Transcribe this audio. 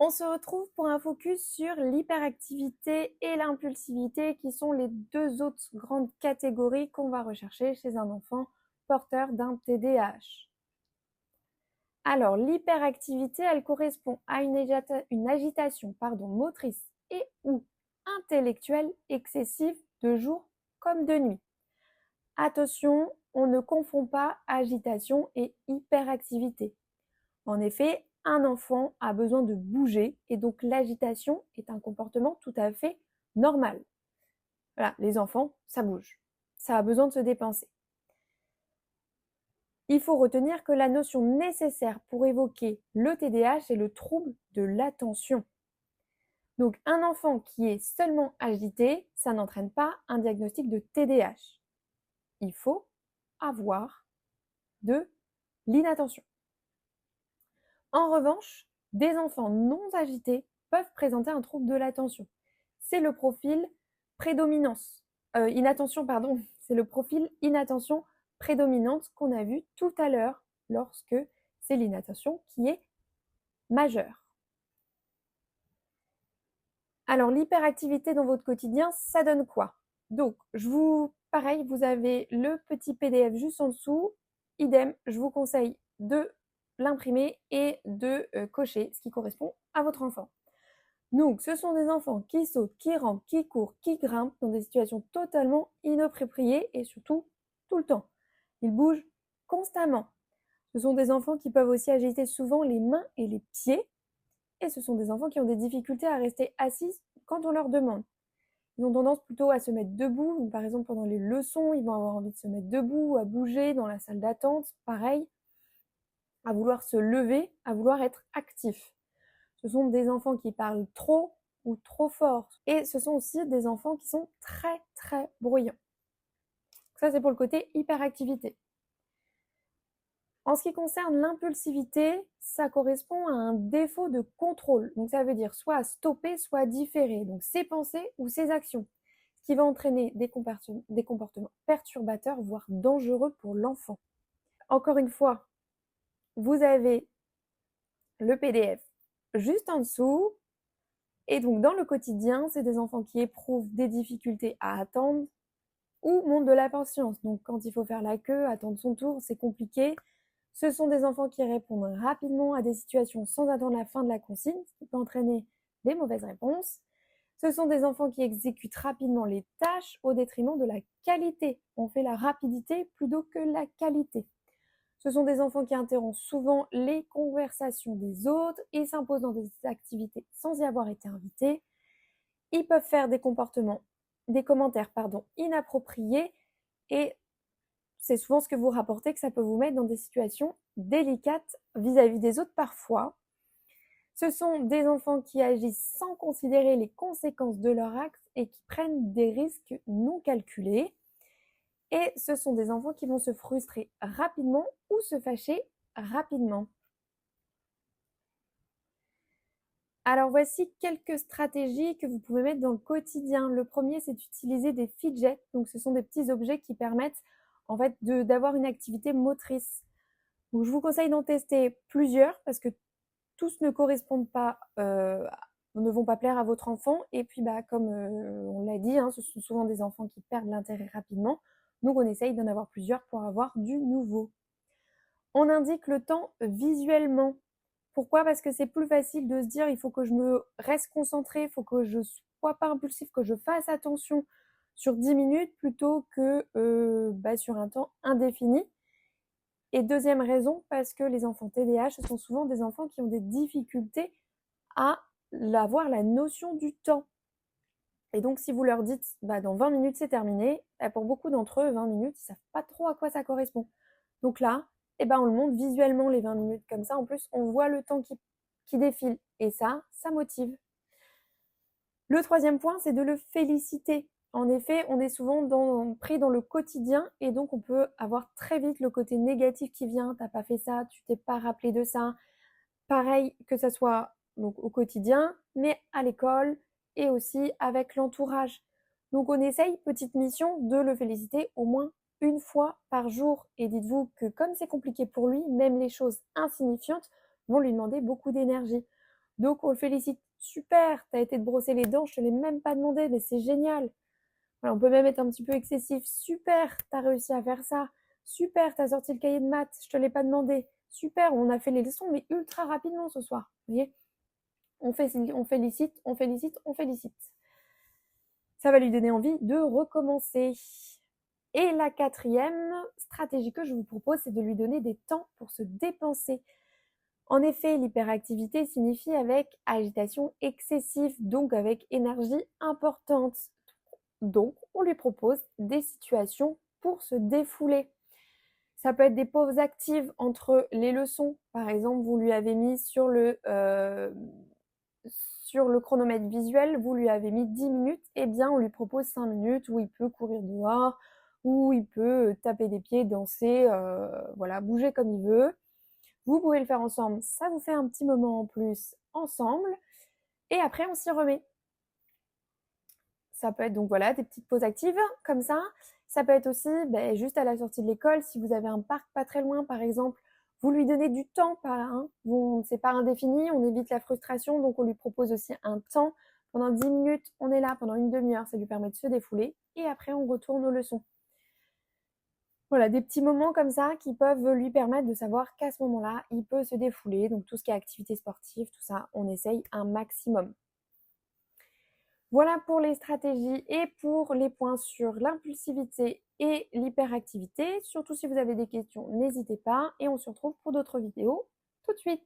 On se retrouve pour un focus sur l'hyperactivité et l'impulsivité qui sont les deux autres grandes catégories qu'on va rechercher chez un enfant porteur d'un TDAH. Alors, l'hyperactivité, elle correspond à une agitation motrice et ou intellectuelle excessive de jour comme de nuit. Attention, on ne confond pas agitation et hyperactivité. En effet, un enfant a besoin de bouger et donc l'agitation est un comportement tout à fait normal. Voilà, les enfants, ça bouge. Ça a besoin de se dépenser. Il faut retenir que la notion nécessaire pour évoquer le TDAH est le trouble de l'attention. Donc un enfant qui est seulement agité, ça n'entraîne pas un diagnostic de TDAH. Il faut avoir de l'inattention. En revanche, des enfants non agités peuvent présenter un trouble de l'attention. C'est le profil inattention, c'est le profil inattention prédominante qu'on a vu tout à l'heure lorsque c'est l'inattention qui est majeure. Alors, l'hyperactivité dans votre quotidien, ça donne quoi? Donc, pareil, vous avez le petit PDF juste en dessous. Idem, je vous conseille de l'imprimer et de cocher ce qui correspond à votre enfant. Donc, ce sont des enfants qui sautent, qui rampent, qui courent, qui grimpent dans des situations totalement inappropriées et surtout tout le temps. Ils bougent constamment. Ce sont des enfants qui peuvent aussi agiter souvent les mains et les pieds. Et ce sont des enfants qui ont des difficultés à rester assis quand on leur demande. Ils ont tendance plutôt à se mettre debout. Donc, par exemple, pendant les leçons, ils vont avoir envie de se mettre debout, à bouger dans la salle d'attente, pareil, à vouloir se lever, à vouloir être actifs. Ce sont des enfants qui parlent trop ou trop fort. Et ce sont aussi des enfants qui sont très, très bruyants. Ça, c'est pour le côté hyperactivité. En ce qui concerne l'impulsivité, ça correspond à un défaut de contrôle. Donc ça veut dire soit à stopper, soit à différer. Donc ses pensées ou ses actions. Ce qui va entraîner des comportements perturbateurs, voire dangereux pour l'enfant. Encore une fois, vous avez le PDF juste en dessous. Et donc dans le quotidien, c'est des enfants qui éprouvent des difficultés à attendre ou montrent de l'impatience. Donc quand il faut faire la queue, attendre son tour, c'est compliqué. Ce sont des enfants qui répondent rapidement à des situations sans attendre la fin de la consigne, ce qui peut entraîner des mauvaises réponses. Ce sont des enfants qui exécutent rapidement les tâches au détriment de la qualité. On fait la rapidité plutôt que la qualité. Ce sont des enfants qui interrompent souvent les conversations des autres et s'imposent dans des activités sans y avoir été invités. Ils peuvent faire des commentaires inappropriés et c'est souvent ce que vous rapportez que ça peut vous mettre dans des situations délicates vis-à-vis des autres parfois. Ce sont des enfants qui agissent sans considérer les conséquences de leur acte et qui prennent des risques non calculés. Et ce sont des enfants qui vont se frustrer rapidement ou se fâcher rapidement. Alors voici quelques stratégies que vous pouvez mettre dans le quotidien. Le premier, c'est d'utiliser des fidgets. Donc ce sont des petits objets qui permettent en fait d'avoir une activité motrice. Donc je vous conseille d'en tester plusieurs parce que tous ne correspondent pas, ne vont pas plaire à votre enfant. Et puis comme on l'a dit, ce sont souvent des enfants qui perdent l'intérêt rapidement. Donc on essaye d'en avoir plusieurs pour avoir du nouveau. On indique le temps visuellement. Pourquoi? Parce que c'est plus facile de se dire il faut que je me reste concentrée, il faut que je ne sois pas impulsif, que je fasse attention sur 10 minutes plutôt que sur un temps indéfini. Et deuxième raison, parce que les enfants TDAH, ce sont souvent des enfants qui ont des difficultés à avoir la notion du temps. Et donc, si vous leur dites dans 20 minutes, c'est terminé, pour beaucoup d'entre eux, 20 minutes, ils ne savent pas trop à quoi ça correspond. Donc là, on le montre visuellement les 20 minutes comme ça. En plus, on voit le temps qui défile. Et ça motive. Le troisième point, c'est de le féliciter. En effet, on est souvent pris dans le quotidien et donc on peut avoir très vite le côté négatif qui vient. T'as pas fait ça, tu t'es pas rappelé de ça. Pareil que ça soit donc au quotidien, mais à l'école et aussi avec l'entourage. Donc on essaye, petite mission, de le féliciter au moins une fois par jour. Et dites-vous que comme c'est compliqué pour lui, même les choses insignifiantes vont lui demander beaucoup d'énergie. Donc, on le félicite. Super, tu as été te brosser les dents, je te l'ai même pas demandé, mais c'est génial. Voilà, on peut même être un petit peu excessif. Super, tu as réussi à faire ça. Super, tu as sorti le cahier de maths, je te l'ai pas demandé. Super, on a fait les leçons, mais ultra rapidement ce soir. Vous voyez, on félicite, on félicite, on félicite. Ça va lui donner envie de recommencer. Et la quatrième stratégie que je vous propose, c'est de lui donner des temps pour se dépenser. En effet, l'hyperactivité signifie avec agitation excessive, donc avec énergie importante. Donc, on lui propose des situations pour se défouler. Ça peut être des pauses actives entre les leçons. Par exemple, vous lui avez mis sur le chronomètre visuel, vous lui avez mis 10 minutes, eh bien on lui propose 5 minutes où il peut courir dehors, où il peut taper des pieds, danser, voilà, bouger comme il veut. Vous pouvez le faire ensemble, ça vous fait un petit moment en plus ensemble, et après on s'y remet. Ça peut être donc voilà des petites pauses actives comme ça. Ça peut être aussi juste à la sortie de l'école, si vous avez un parc pas très loin par exemple, vous lui donnez du temps par là. Bon, c'est pas indéfini, on évite la frustration, donc on lui propose aussi un temps. Pendant 10 minutes, on est là, pendant une demi-heure, ça lui permet de se défouler. Et après, on retourne aux leçons. Voilà, des petits moments comme ça qui peuvent lui permettre de savoir qu'à ce moment-là, il peut se défouler. Donc tout ce qui est activité sportive, tout ça, on essaye un maximum. Voilà pour les stratégies et pour les points sur l'impulsivité et l'hyperactivité. Surtout si vous avez des questions, n'hésitez pas et on se retrouve pour d'autres vidéos tout de suite.